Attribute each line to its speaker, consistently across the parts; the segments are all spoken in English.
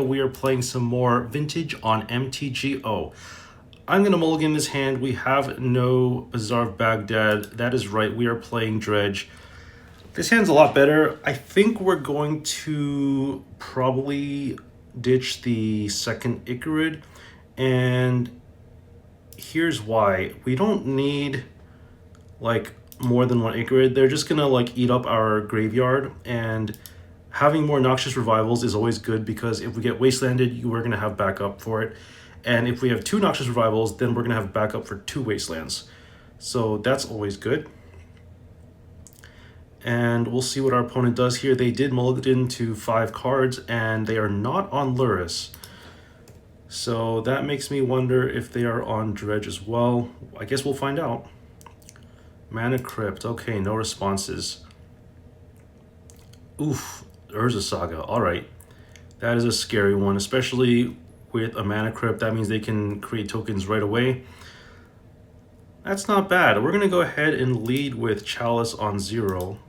Speaker 1: We are playing some more Vintage on MTGO. I'm going to mulligan this hand. We have no Bazaar of Baghdad. That is right, we are playing Dredge. This hand's a lot better. I think we're going to probably ditch the second Icarid. And here's why. We don't need like more than one Icarid. They're just going to like eat up our graveyard, and having more Noxious Revivals is always good because if we get Wastelanded, we're going to have backup for it. And if we have two Noxious Revivals, then we're going to have backup for two Wastelands. So that's always good. And we'll see what our opponent does here. They did mulligan to 5 cards, and they are not on Lurrus. So that makes me wonder if they are on Dredge as well. I guess we'll find out. Mana Crypt. Okay, no responses. Oof. Urza Saga. Alright. That is a scary one, especially with a Mana Crypt. That means they can create tokens right away. That's not bad. We're going to go ahead and lead with Chalice on 0.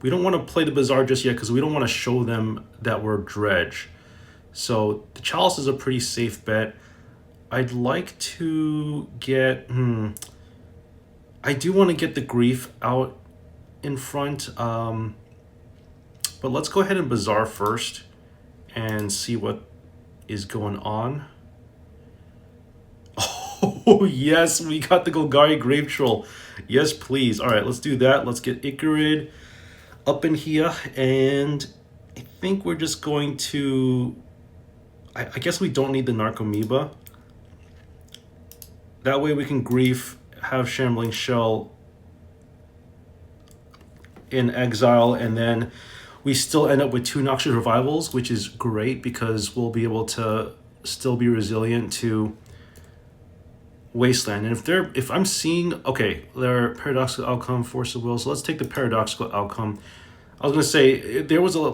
Speaker 1: We don't want to play the Bazaar just yet because we don't want to show them that we're Dredge. So the Chalice is a pretty safe bet. I'd like to get... I do want to get the Grief out in front. But let's go ahead and Bazaar first and see what is going on. Oh, yes, we got the Golgari Grave Troll. Yes, please. All right, let's do that. Let's get Icarid up in here. And I think we're just going to... I guess we don't need the Narcomoeba. That way we can Grief, have Shambling Shell in exile, and then we still end up with 2 Noxious Revivals, which is great because we'll be able to still be resilient to Wasteland. And if I'm seeing, okay, their Paradoxical Outcome, Force of Will, so let's take the Paradoxical Outcome. I was going to say, there was a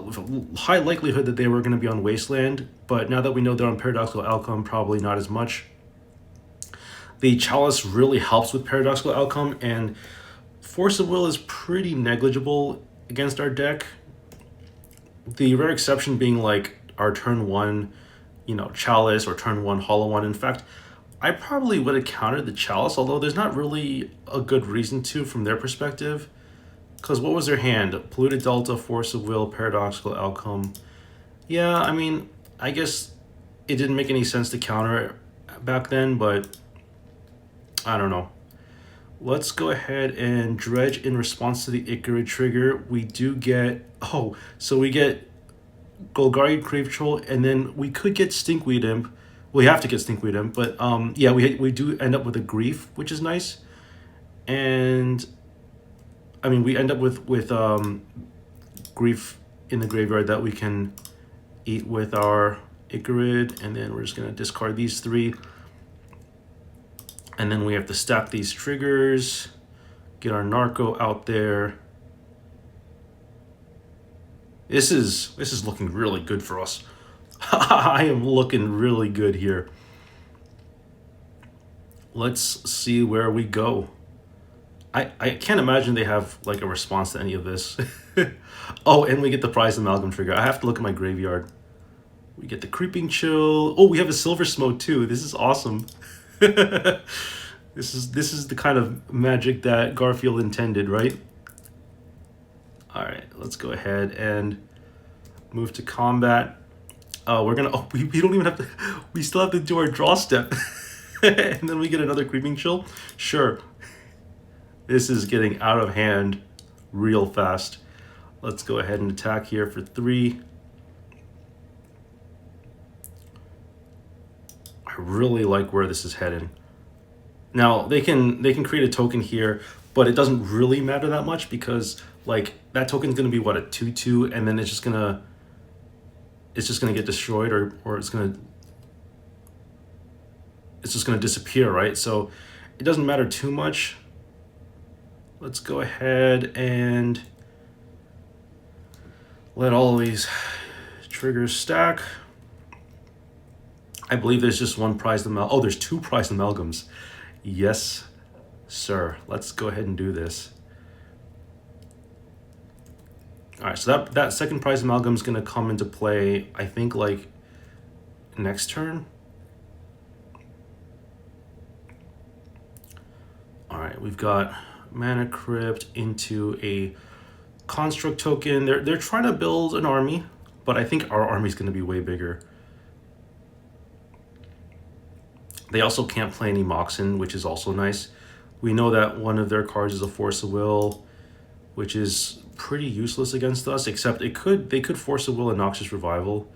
Speaker 1: high likelihood that they were going to be on Wasteland, but now that we know they're on Paradoxical Outcome, probably not as much. The Chalice really helps with Paradoxical Outcome, and Force of Will is pretty negligible against our deck. The rare exception being like our turn 1, Chalice, or turn 1 Hollow One. In fact, I probably would have countered the Chalice, although there's not really a good reason to from their perspective. Because what was their hand? Polluted Delta, Force of Will, Paradoxical Outcome. Yeah, I mean, I guess it didn't make any sense to counter it back then, but I don't know. Let's go ahead and Dredge in response to the Icarid trigger. We do get... Oh, so we get Golgari Grave Troll, and then we could get Stinkweed Imp. We have to get Stinkweed Imp, but yeah, we do end up with a Grief, which is nice. And I mean, we end up with Grief in the graveyard that we can eat with our Icarid, and then we're just going to discard these 3. And then we have to stack these triggers, get our Narco out there. This is looking really good for us. I am looking really good here. Let's see where we go. I can't imagine they have like a response to any of this. Oh, and we get the Prize Amalgam trigger. I have to look at my graveyard. We get the Creeping Chill. Oh, we have a Silver Smoke too. This is awesome. This is the kind of magic that Garfield intended, right? All right, let's go ahead and move to combat. We're gonna. Oh, we don't even have to. We still have to do our draw step, and then we get another Creeping Chill. Sure. This is getting out of hand real fast. Let's go ahead and attack here for 3. I really like where this is heading. Now they can create a token here, but it doesn't really matter that much because like that token's gonna be what, a 2/2, and then it's just gonna get destroyed, or it's just gonna disappear, right? So it doesn't matter too much. Let's go ahead and let all of these triggers stack. I believe there's just one Prized Amalgam. Oh, there's 2 Prized Amalgams. Yes, sir. Let's go ahead and do this. All right, so that second Prized Amalgam is going to come into play, I think, like next turn. All right, we've got Mana Crypt into a Construct token. They're trying to build an army, but I think our army's going to be way bigger. They also can't play any Moxen, which is also nice. We know that one of their cards is a Force of Will, which is pretty useless against us, except they could Force of Will and Noxious Revival.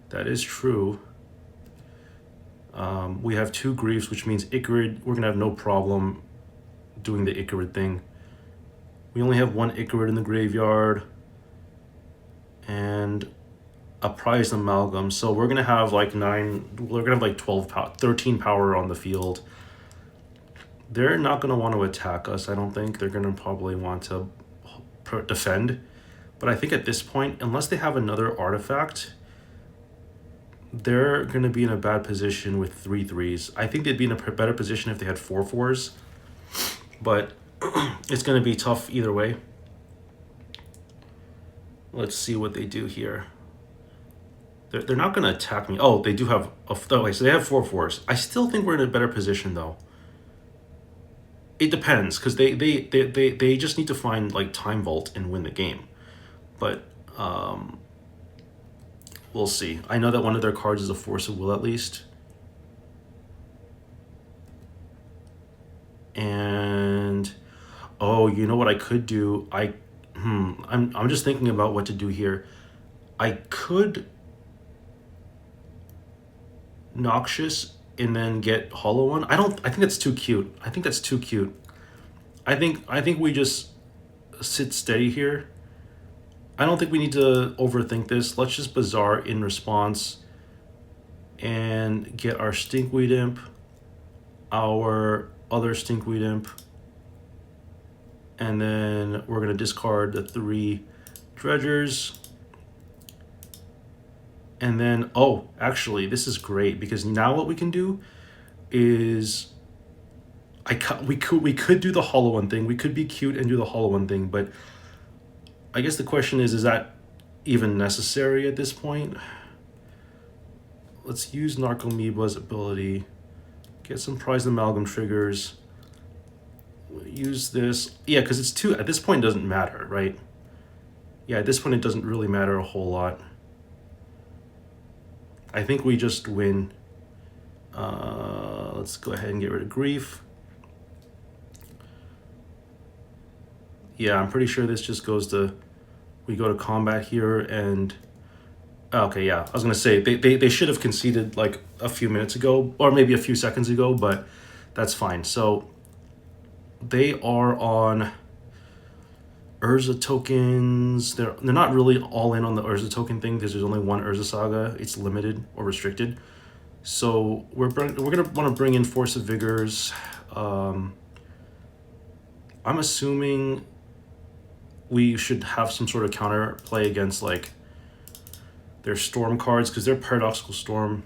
Speaker 1: That is true. We have 2 Griefs, which means Icarid, we're going to have no problem doing the Icarid thing. We only have 1 Icarid in the graveyard and a Prized Amalgam. So we're going to have like 12 power, 13 power on the field. They're not going to want to attack us, I don't think. They're going to probably want to defend. But I think at this point, unless they have another artifact, they're going to be in a bad position with 3/3s. I think they'd be in a better position if they had 4/4s. But it's going to be tough either way. Let's see what they do here. They're not going to attack me. Oh, they do have... Okay, so they have 4/4s. I still think we're in a better position, though. It depends, because they just need to find, like, Time Vault and win the game. But we'll see. I know that one of their cards is a Force of Will, at least. And... oh, you know what I could do? I'm just thinking about what to do here. I could Noxious and then get Hollow One. I think that's too cute. I think that's too cute. I think we just sit steady here. I don't think we need to overthink this. Let's just Bazaar in response and get our Stinkweed Imp, our other Stinkweed Imp, and then we're going to discard the 3 Dredgers. And then, oh, actually, this is great, because now what we can do is we could do the Hollow One thing. We could be cute and do the Hollow One thing, but I guess the question is that even necessary at this point? Let's use Narcomoeba's ability, get some Prized Amalgam triggers, use this. Yeah, because it's 2, at this point it doesn't matter, right? Yeah, at this point it doesn't really matter a whole lot. I think we just win. Let's go ahead and get rid of Grief. Yeah, I'm pretty sure this just goes to... we go to combat here and... okay, yeah. I was going to say, they should have conceded like a few minutes ago, or maybe a few seconds ago, but that's fine. So they are on Urza tokens. They're not really all in on the Urza token thing, because there's only 1 Urza Saga. It's limited or restricted. So we're going to want to bring in Force of Vigors. I'm assuming we should have some sort of counter play against like their Storm cards, because they're Paradoxical Storm.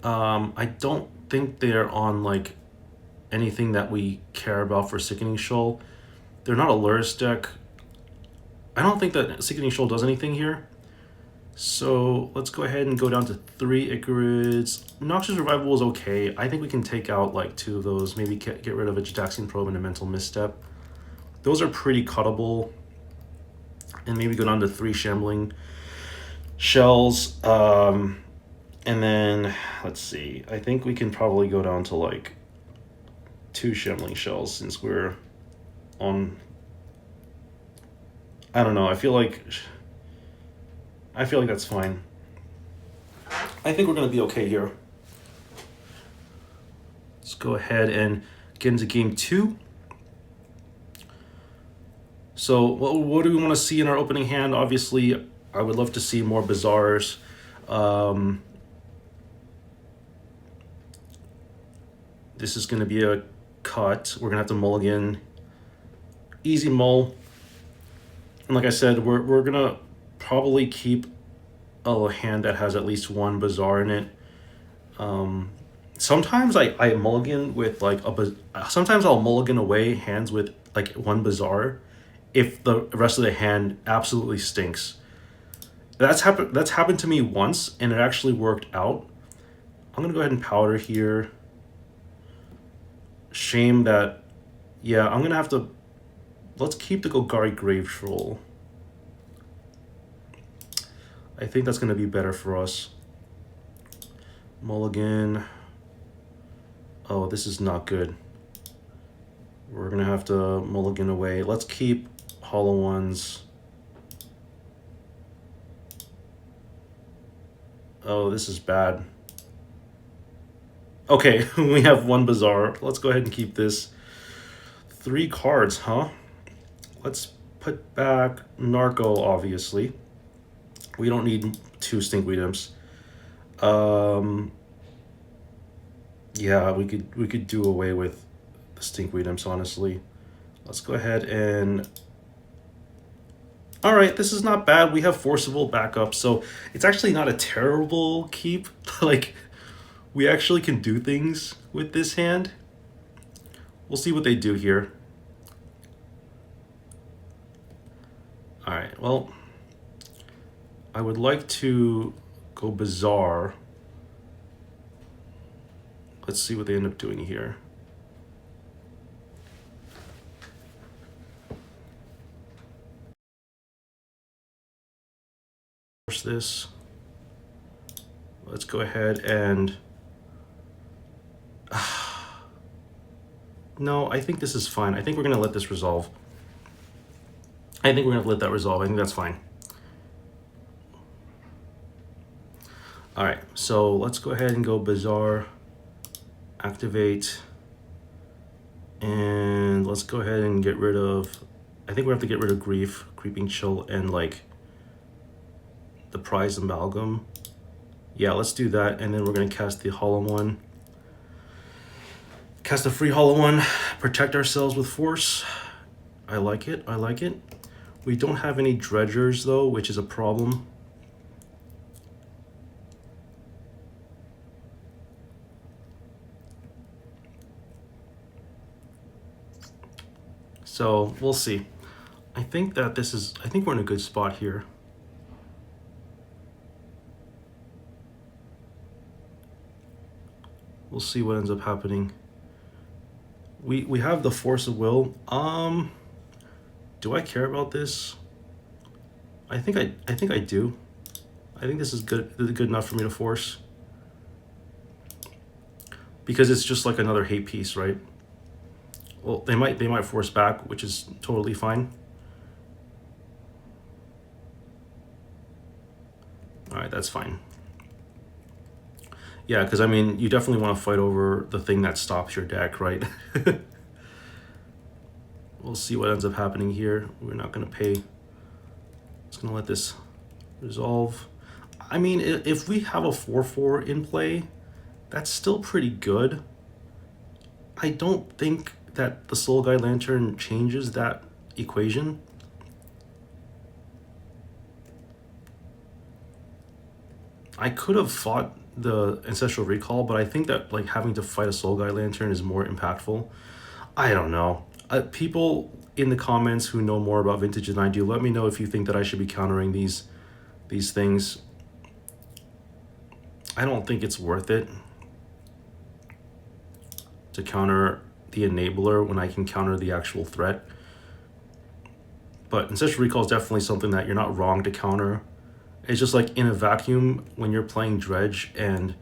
Speaker 1: I don't think they're on like anything that we care about for Sickening Shoal. They're not a Lurrus deck. I don't think that Sickening Shoal does anything here. So let's go ahead and go down to 3 Icarids. Noxious Revival is okay. I think we can take out like 2 of those. Maybe get rid of a Jitaxian Probe and a Mental Misstep. Those are pretty cuttable. And maybe go down to 3 Shambling Shells. And then, let's see. I think we can probably go down to like 2 Shambling Shells, since we're on... I don't know. I feel like that's fine. I think we're going to be okay here. Let's go ahead and get into game 2. So what do we want to see in our opening hand? Obviously, I would love to see more Bazaars. This is going to be a cut. We're going to have to mulligan. Easy mull. And like I said, we're going to probably keep a hand that has at least 1 Bazaar in it. Sometimes I mulligan with like sometimes I'll mulligan away hands with like 1 Bazaar if the rest of the hand absolutely stinks. That's happened to me once, and it actually worked out. I'm gonna go ahead and powder here. Shame that. Yeah, I'm gonna have to. Let's keep the Golgari Grave Troll. I think that's gonna be better for us. Mulligan. Oh, this is not good. We're gonna have to mulligan away. Let's keep hollow ones. Oh, this is bad. Okay, we have one Bazaar. Let's go ahead and keep this. 3 cards, huh? Let's put back Narco, obviously. We don't need 2 Stinkweed Imps. Yeah, we could do away with the Stinkweed Imps, honestly. Let's go ahead and... Alright, this is not bad. We have Forcible backup, so it's actually not a terrible keep. Like, we actually can do things with this hand. We'll see what they do here. Alright, well, I would like to go Bazaar. Let's see what they end up doing here. Force this. Let's go ahead and... No, I think this is fine. I think we're going to let this resolve. I think we're going to let that resolve. I think that's fine. All right, so let's go ahead and go Bazaar, activate, and let's go ahead and get rid of... I think we have to get rid of Grief, Creeping Chill, and like the Prize Amalgam. Yeah, let's do that, and then we're going to cast the Hollow One. Cast a free Hollow One, protect ourselves with Force. I like it, I like it. We don't have any Dredgers though, which is a problem. So we'll see. I think that this is, I think we're in a good spot here. We'll see what ends up happening. We have the Force of Will. Do I care about this? I think I do. I think this is good enough for me to force. Because it's just like another hate piece, right? Well, they might force back, which is totally fine. All right, that's fine. Yeah, because I mean, you definitely want to fight over the thing that stops your deck, right? We'll see what ends up happening here. We're not going to pay. Just going to let this resolve. I mean, if we have a 4/4 in play, that's still pretty good. I don't think that the Soul Guide Lantern changes that equation. I could have fought the Ancestral Recall, but I think that like having to fight a Soul Guide Lantern is more impactful. I don't know. People in the comments who know more about Vintage than I do, let me know if you think that I should be countering these things. I don't think it's worth it to counter the enabler when I can counter the actual threat. But Ancestral Recall is definitely something that you're not wrong to counter. It's just like in a vacuum when you're playing Dredge and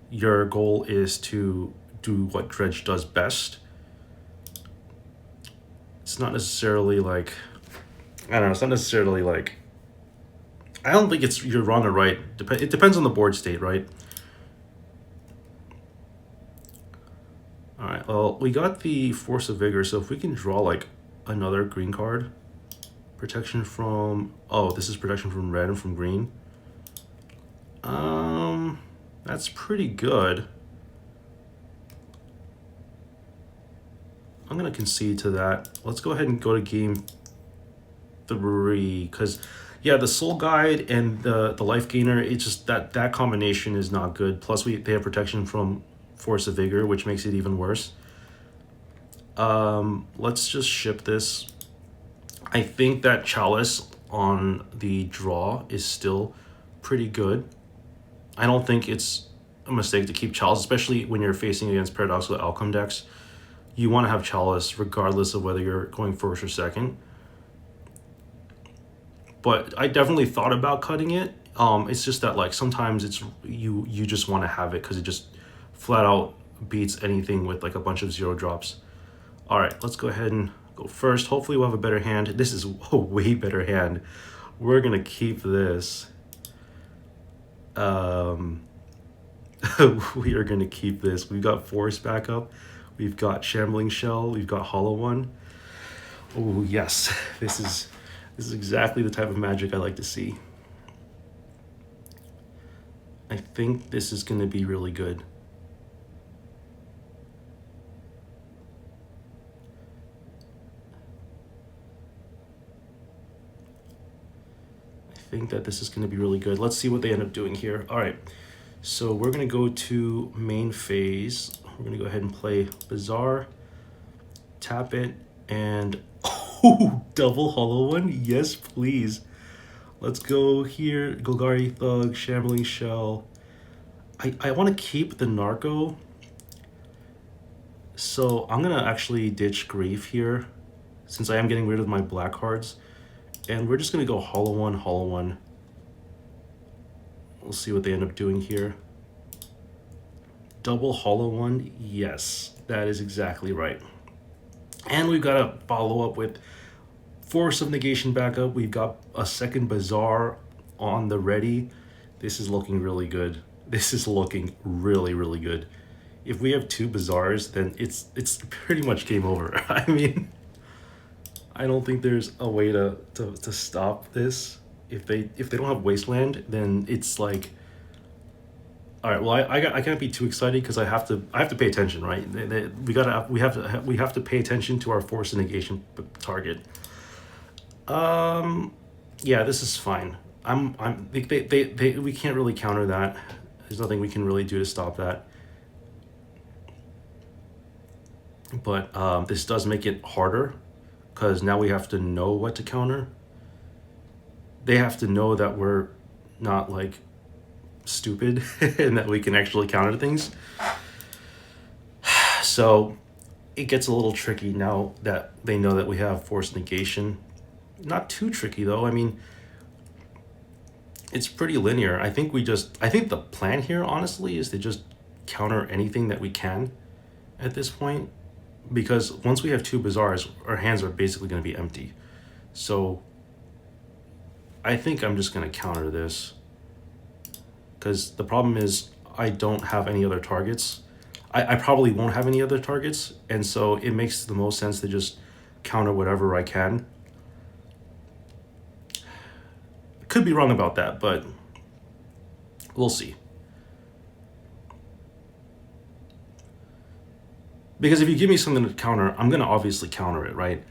Speaker 1: your goal is to do what Dredge does best. It's not necessarily like, I don't know, it's not necessarily like, I don't think it's you're wrong or right. It depends on the board state, right? All right, well, we got the Force of Vigor, so if we can draw like another green card. Protection from, oh, this is protection from red and from green. That's pretty good. I'm gonna concede to that. Let's go ahead and go to game 3, because yeah, the Soul Guide and the Life Gainer, it's just that combination is not good. Plus they have protection from Force of Vigor, which makes it even worse. Let's just ship this. I think that Chalice on the draw is still pretty good. I don't think it's a mistake to keep Chalice, especially when you're facing against Paradoxical Outcome decks. You want to have Chalice regardless of whether you're going first or second. But I definitely thought about cutting it. It's just that like sometimes it's you just want to have it because it just flat out beats anything with like a bunch of 0 drops. All right, let's go ahead and go first. Hopefully we'll have a better hand. This is a way better hand. We're gonna keep this. We are gonna keep this. We've got Force backup. We've got Shambling Shell. We've got Hollow One. Oh yes, this is exactly the type of magic I like to see. I think this is gonna be really good. I think that this is going to be really good. Let's see what they end up doing here. All right, so we're going to go to main phase. We're going to go ahead and play Bazaar, tap it, and oh, double Hollow One. Yes, please. Let's go here. Golgari Thug, Shambling Shell. I want to keep the Narco. So I'm going to actually ditch Grief here since I am getting rid of my black cards. And we're just going to go Hollow One, Hollow One. We'll see what they end up doing here. Double Hollow One. Yes, that is exactly right. And we've got to follow up with Force of Negation backup. We've got a second Bazaar on the ready. This is looking really good. This is looking really, really good. If we have 2 Bazaars, then it's pretty much game over. I mean, I don't think there's a way to stop this. If they don't have Wasteland, then it's like, all right. Well, I can't be too excited because I have to pay attention, right? We have to pay attention to our Force and Negation target. Yeah, this is fine. We can't really counter that. There's nothing we can really do to stop that. But this does make it harder. Because now we have to know what to counter. They have to know that we're not like stupid and that we can actually counter things. So it gets a little tricky now that they know that we have Force Negation. Not too tricky though. I mean, it's pretty linear. I think the plan here honestly is to just counter anything that we can at this point. Because once we have 2 Bazaars, our hands are basically going to be empty. So I think I'm just going to counter this. Because the problem is I don't have any other targets. I probably won't have any other targets. And so it makes the most sense to just counter whatever I can. Could be wrong about that, but we'll see. Because if you give me something to counter, I'm going to obviously counter it, right?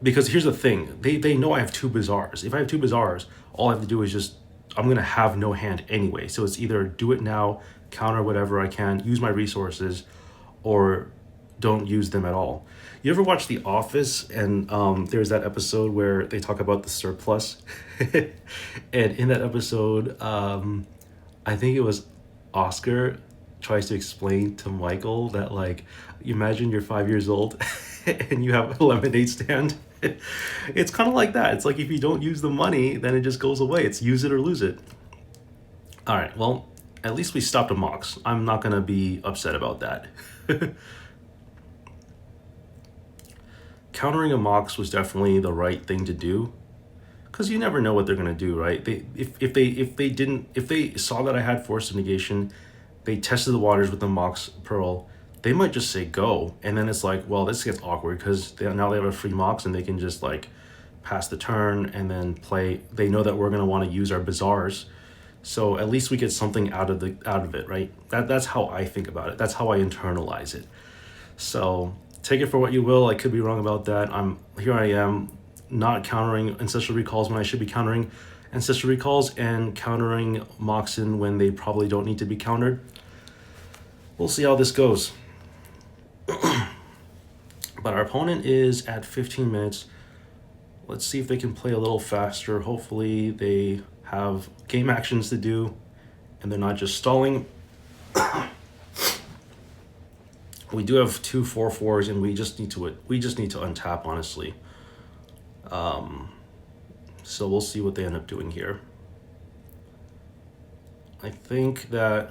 Speaker 1: Because here's the thing. They know I have 2 Bazaars. If I have 2 Bazaars, all I have to do is just, I'm going to have no hand anyway. So it's either do it now, counter whatever I can, use my resources, or don't use them at all. You ever watch The Office? And there's that episode where they talk about the surplus. And in that episode, I think it was Oscar tries to explain to Michael that, like, imagine you're 5 years old and you have a lemonade stand. It's kind of like that. It's like if you don't use the money, then it just goes away. It's use it or lose it. All right, well, at least we stopped a Mox. I'm not going to be upset about that. Countering a Mox was definitely the right thing to do. Because you never know what they're going to do, right? If they saw that I had Force of Negation, they tested the waters with the Mox Pearl, they might just say go. And then it's like, well, this gets awkward because now they have a free Mox and they can just like pass the turn and then play. They know that we're going to want to use our Bazaars. So at least we get something out of it, right? That's how I think about it. That's how I internalize it. So take it for what you will. I could be wrong about that. Here I am not countering Ancestral Recalls when I should be countering Ancestral Recalls and countering Moxen when they probably don't need to be countered. We'll see how this goes. But our opponent is at 15 minutes. Let's see if they can play a little faster. Hopefully they have game actions to do and they're not just stalling. We do have 2 4/4s and we just need to untap, honestly. So we'll see what they end up doing here. I think we're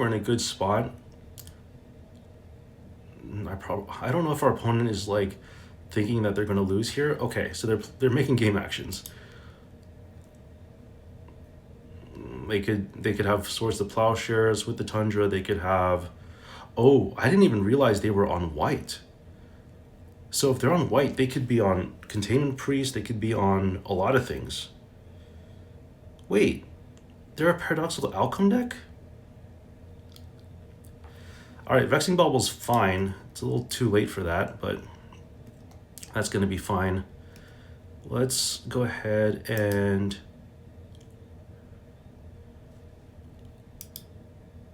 Speaker 1: in a good spot. I don't know if our opponent is like thinking that they're going to lose here. Okay, so they're making game actions. They could have Swords to Plowshares with the Tundra. They could have, oh, I didn't even realize they were on white. So if they're on white, they could be on Containment Priest. They could be on a lot of things. Wait, they're a Paradoxical Outcome deck? Alright, Vexing Bubble's fine. It's a little too late for that, but that's going to be fine. Let's go ahead and...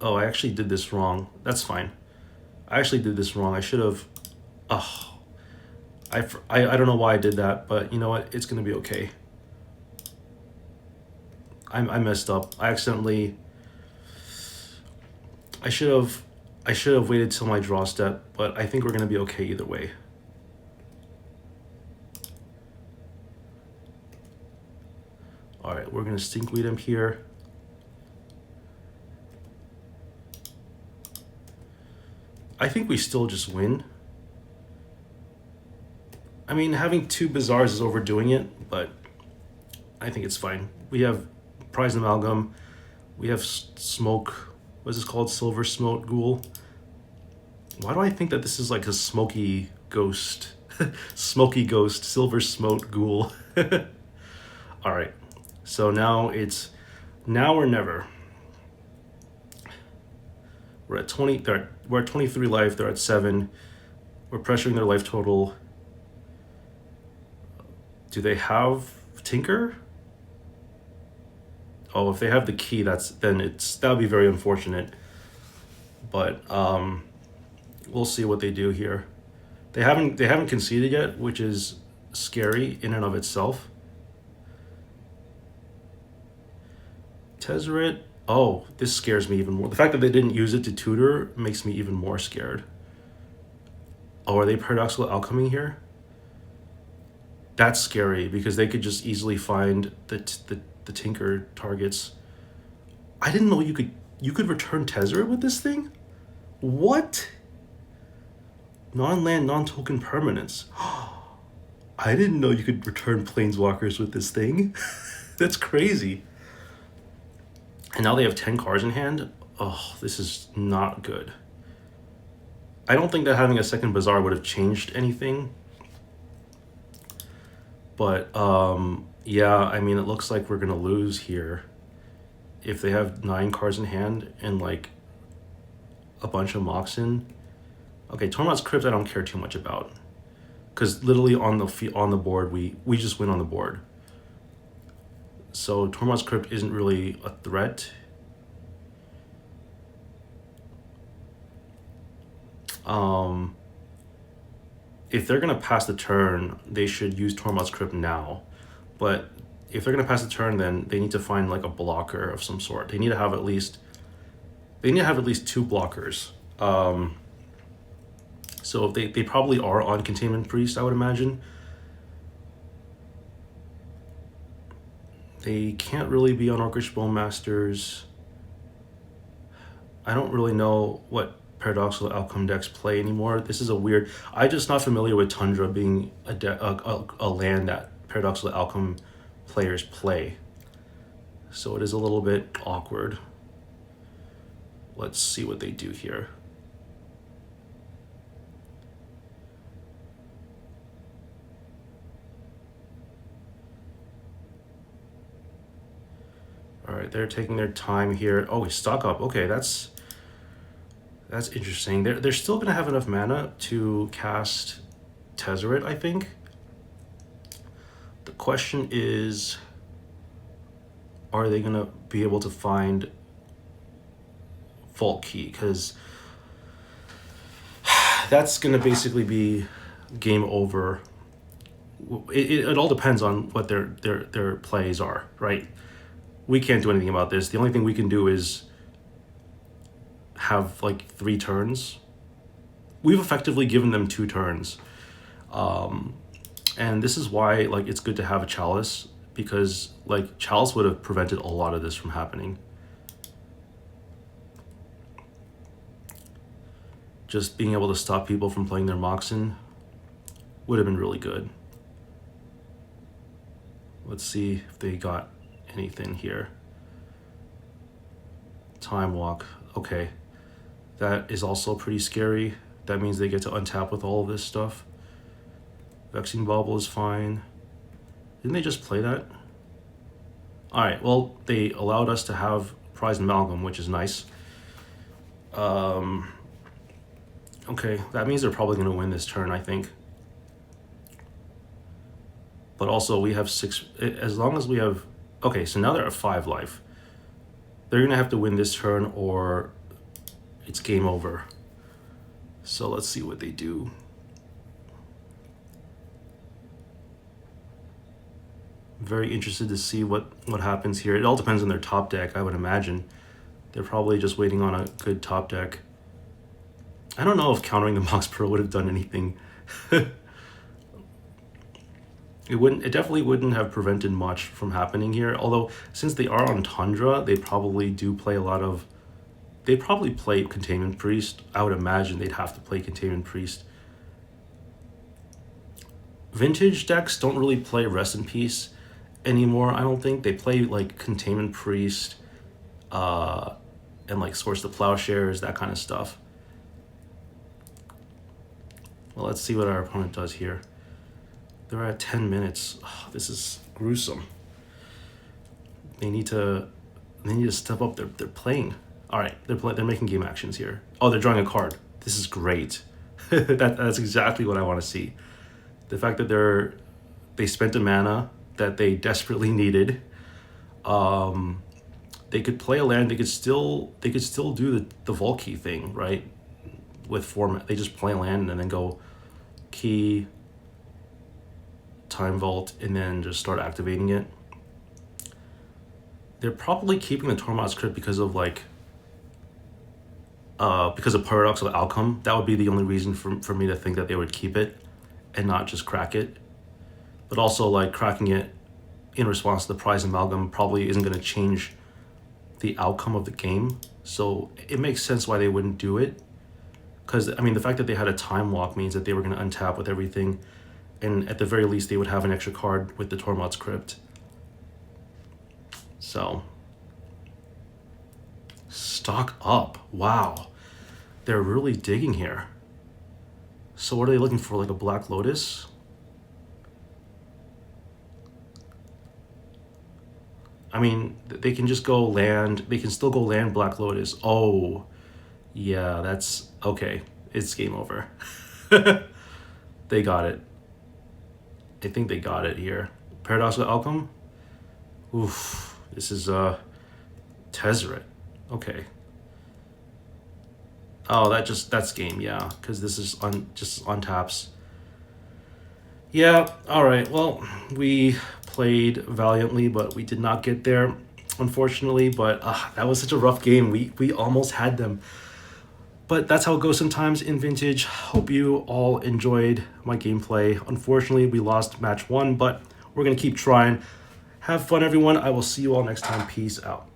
Speaker 1: Oh, I actually did this wrong. That's fine. I actually did this wrong. I should have... Oh, I don't know why I did that, but you know what? It's going to be okay. I messed up. I accidentally... I should have waited till my draw step, but I think we're going to be okay either way. All right, we're going to Stinkweed him here. I think we still just win. I mean, having 2 Bazaars is overdoing it, but I think it's fine. We have Prized Amalgam. We have Smoke. What is this called? Silver Smoke Ghoul. Why do I think that this is like a smoky ghost? Smoky ghost, Silver Smoke Ghoul. All right. So now it's now or never. We're at 20. We're at 23 life. They're at 7. We're pressuring their life total. Do they have Tinker? Oh, if they have the key, that'll be very unfortunate. But we'll see what they do here. They haven't conceded yet, which is scary in and of itself. Tezzeret. Oh, this scares me even more. The fact that they didn't use it to tutor makes me even more scared. Oh, are they Paradoxical Alchemy here? That's scary because they could just easily find the Tinker targets. I didn't know you could return Tezzeret with this thing? What? Non-land, non-token permanents. I didn't know you could return Planeswalkers with this thing. That's crazy. And now they have 10 cards in hand. Oh, this is not good. I don't think that having a second Bazaar would have changed anything. But, yeah, I mean, it looks like we're going to lose here. If they have 9 cards in hand and, like, a bunch of Moxen. Okay, Tormod's Crypt I don't care too much about. Because literally on the board, we just win on the board. So Tormod's Crypt isn't really a threat. If they're going to pass the turn, they should use Tormod's Crypt now. But if they're going to pass the turn, then they need to find like a blocker of some sort. They need to have at least 2 blockers. So they probably are on Containment Priest, I would imagine. They can't really be on Orcish Bowmasters. I don't really know what Paradoxical Outcome decks play anymore. This is a weird... I'm just not familiar with Tundra being a land that Paradoxical Outcome players play. So it is a little bit awkward. Let's see what they do here. All right, they're taking their time here. Oh, stock up. Okay, that's interesting. They're still gonna have enough mana to cast Tezzeret, I think. The question is, are they gonna be able to find Vault Key? Because that's gonna basically be game over. It all depends on what their plays are, right? We can't do anything about this. The only thing we can do is have like 3 turns. We've effectively given them 2 turns. And this is why like it's good to have a Chalice, because like Chalice would have prevented a lot of this from happening. Just being able to stop people from playing their Moxen would have been really good. Let's see if they got anything here. Time Walk. Okay. That is also pretty scary. That means they get to untap with all of this stuff. Vexing Bauble is fine. Didn't they just play that? Alright, well, they allowed us to have Prize Amalgam, which is nice. Okay, that means they're probably going to win this turn, I think. But also, we have 6... As long as we have... Okay, so now they're at 5 life. They're going to have to win this turn or it's game over. So let's see what they do. Very interested to see what happens here. It all depends on their top deck, I would imagine. They're probably just waiting on a good top deck. I don't know if countering the Mox Pearl would have done anything. It definitely wouldn't have prevented much from happening here. Although, since they are on Tundra, they probably do play a lot of... They probably play Containment Priest. I would imagine they'd have to play Containment Priest. Vintage decks don't really play Rest in Peace anymore, I don't think. They play, like, Containment Priest, and, like, Scorch the Plowshares, that kind of stuff. Well, let's see what our opponent does here. They're at 10 minutes. Oh, this is gruesome. They need to step up. They're playing. All right, they're making game actions here. Oh, they're drawing a card. This is great. That's exactly what I want to see. The fact that they spent a mana that they desperately needed. They could play a land. They could still do the Volkey thing, right? With format, they just play a land and then go key, Time Vault, and then just start activating it. They're probably keeping the Tormod's Crypt because of Paradoxical Outcome. That would be the only reason for me to think that they would keep it and not just crack it. But also, like, cracking it in response to the Prize Amalgam probably isn't going to change the outcome of the game. So it makes sense why they wouldn't do it. Because, I mean, the fact that they had a Time Walk means that they were going to untap with everything. And at the very least, they would have an extra card with the Tormod's Crypt. So, stock up. Wow. They're really digging here. So what are they looking for, like a Black Lotus? I mean, they can just go land. They can still go land Black Lotus. Oh, yeah, that's... Okay, it's game over. They got it. I think they got it here. Paradoxical Outcome? Oof, this is Tezzeret. Okay. Oh, that's game, yeah, because this is just on taps. Yeah, all right. Well, we played valiantly, but we did not get there, unfortunately. But that was such a rough game. We almost had them. But that's how it goes sometimes in Vintage. Hope you all enjoyed my gameplay. Unfortunately, we lost match 1, but we're going to keep trying. Have fun, everyone. I will see you all next time. Peace out.